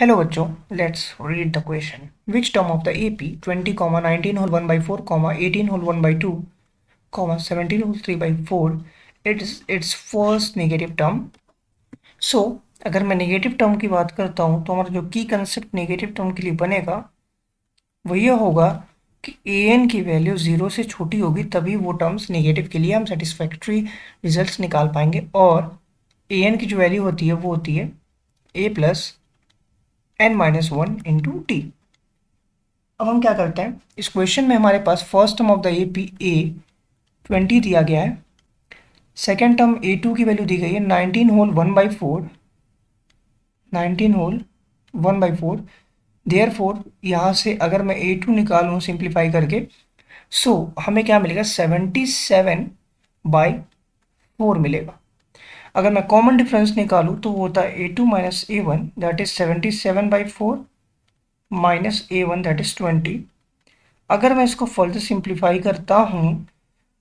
Hello बच्चों, let's read the question. Which term of the AP 20, 19 whole 1 by 4, 18 whole 1 by 2, 17 whole 3 by 4 its first negative term. So अगर मैं negative term की बात करता हूँ तो हमारा जो की कंसेप्ट नेगेटिव टर्म के लिए बनेगा वो ये होगा कि an की वैल्यू 0 से छोटी होगी, तभी वो टर्म्स नेगेटिव के लिए हम सेटिस्फैक्ट्री रिजल्ट्स निकाल पाएंगे. और an की जो वैल्यू होती है वो होती है a plus n-1 into T. अब हम क्या करते हैं, इस क्वेश्चन में हमारे पास first term of the AP a 20 दिया गया है, सेकेंड टर्म A2 की वैल्यू दी गई है 19 whole 1 by 4, 19 whole 1 by 4. Therefore यहाँ से अगर मैं A2 निकालूँ सिंप्लीफाई करके, सो हमें क्या मिलेगा 77 बाई 4 मिलेगा. अगर मैं कॉमन डिफरेंस निकालूँ तो वो होता है A2 minus A1 that is 77 by 4 minus A1 that is 20. अगर मैं इसको फर्दर सिंप्लीफाई करता हूँ,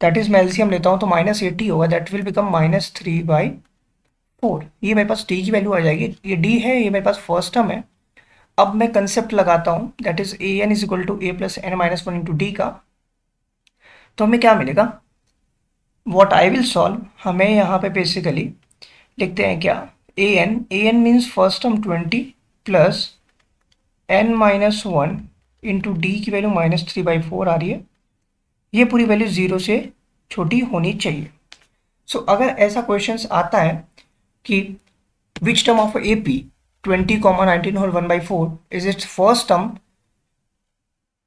दैट इज मैं एलसीएम लेता हूँ तो -80 होगा, दैट विल बिकम -3/4. ये मेरे पास डी की वैल्यू आ जाएगी. ये डी है, ये मेरे पास फर्स्ट टर्म है. अब मैं कंसेप्ट लगाता हूँ that is a n is equal to a plus n-1 into d का. तो हमें क्या मिलेगा, वॉट आई विल सॉल्व, हमें यहाँ पे बेसिकली लिखते हैं क्या, a n means first term 20 plus n-1 into d की वैल्यू -3/4 आ रही है. ये पूरी वैल्यू 0 से छोटी होनी चाहिए. सो अगर ऐसा क्वेश्चंस आता है कि which term of A P 20, 19 whole 1 by 4 is its first term,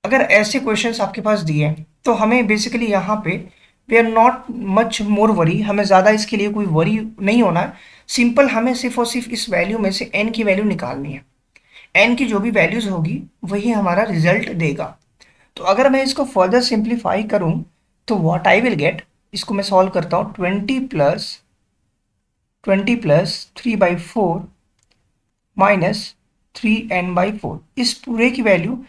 अगर ऐसे क्वेश्चंस आपके पास दिए हैं तो हमें बेसिकली यहाँ पे we are not much more worry, हमें ज़्यादा इसके लिए कोई वरी नहीं होना है. सिंपल हमें सिर्फ और सिर्फ इस वैल्यू में से n की वैल्यू निकालनी है. n की जो भी वैल्यूज होगी वही हमारा रिजल्ट देगा. तो अगर मैं इसको फर्दर सिंप्लीफाई करूं तो व्हाट आई विल गेट, इसको मैं सॉल्व करता हूं 20 प्लस 3/4 माइनस 3n/4. इस पूरे की वैल्यू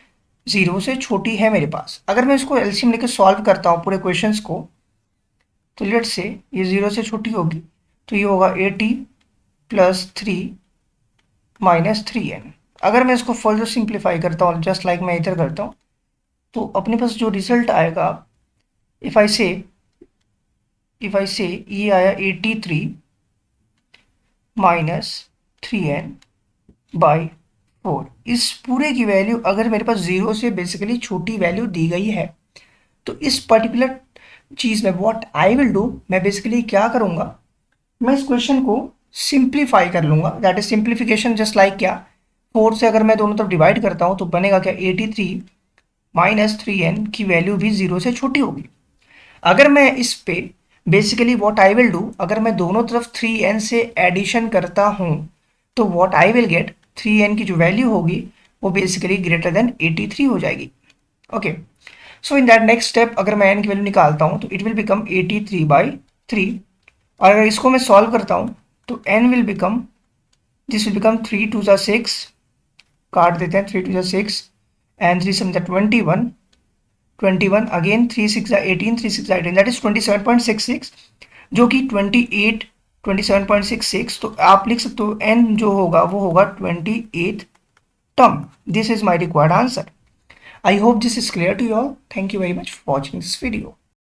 0 से छोटी है मेरे पास. अगर मैं इसको एलसीएम लेकर सॉल्व करता हूँ पूरे क्वेश्चंस को, तो लेट से ये 0 से छोटी होगी तो ये होगा 80 प्लस 3 माइनस 3n. अगर मैं इसको फर्दर सिंप्लीफाई करता हूँ जस्ट लाइक मैं इधर करता हूँ, तो अपने पास जो रिजल्ट आएगा, इफ आई से ये आया 83 माइनस 3n/4. इस पूरे की वैल्यू अगर मेरे पास 0 से बेसिकली छोटी वैल्यू दी गई है, तो इस पर्टिकुलर चीज़ में व्हाट आई विल डू, मैं बेसिकली क्या करूँगा, मैं इस क्वेश्चन को सिंप्लीफाई कर लूँगा. That is simplification just like क्या, 4 से अगर मैं दोनों तरफ डिवाइड करता हूँ तो बनेगा क्या, 83 माइनस 3n की वैल्यू भी 0 से छोटी होगी. अगर मैं इस पे basically what I will do, अगर मैं दोनों तरफ 3n से एडिशन करता हूँ तो what I will get, 3n की जो वैल्यू होगी वो बेसिकली ग्रेटर देन 83 हो जाएगी. Okay, so in that next step अगर मैं n की वैल्यू निकालता हूँ तो इट विल बिकम 83/3. और अगर इसको मैं सॉल्व करता हूँ तो n will become, this will become 3 2 जा 6, काट देते हैं 3 2 जा 6 एंड 3 7 जा 21 अगेन 3 6 जा 18, 3 6 जा 18 दैट इज 27.66, जो कि 27.66. तो आप लिख सकते हो n जो होगा वो होगा 28th term. This is my required answer. I hope this is clear to you all. Thank you very much for watching this video.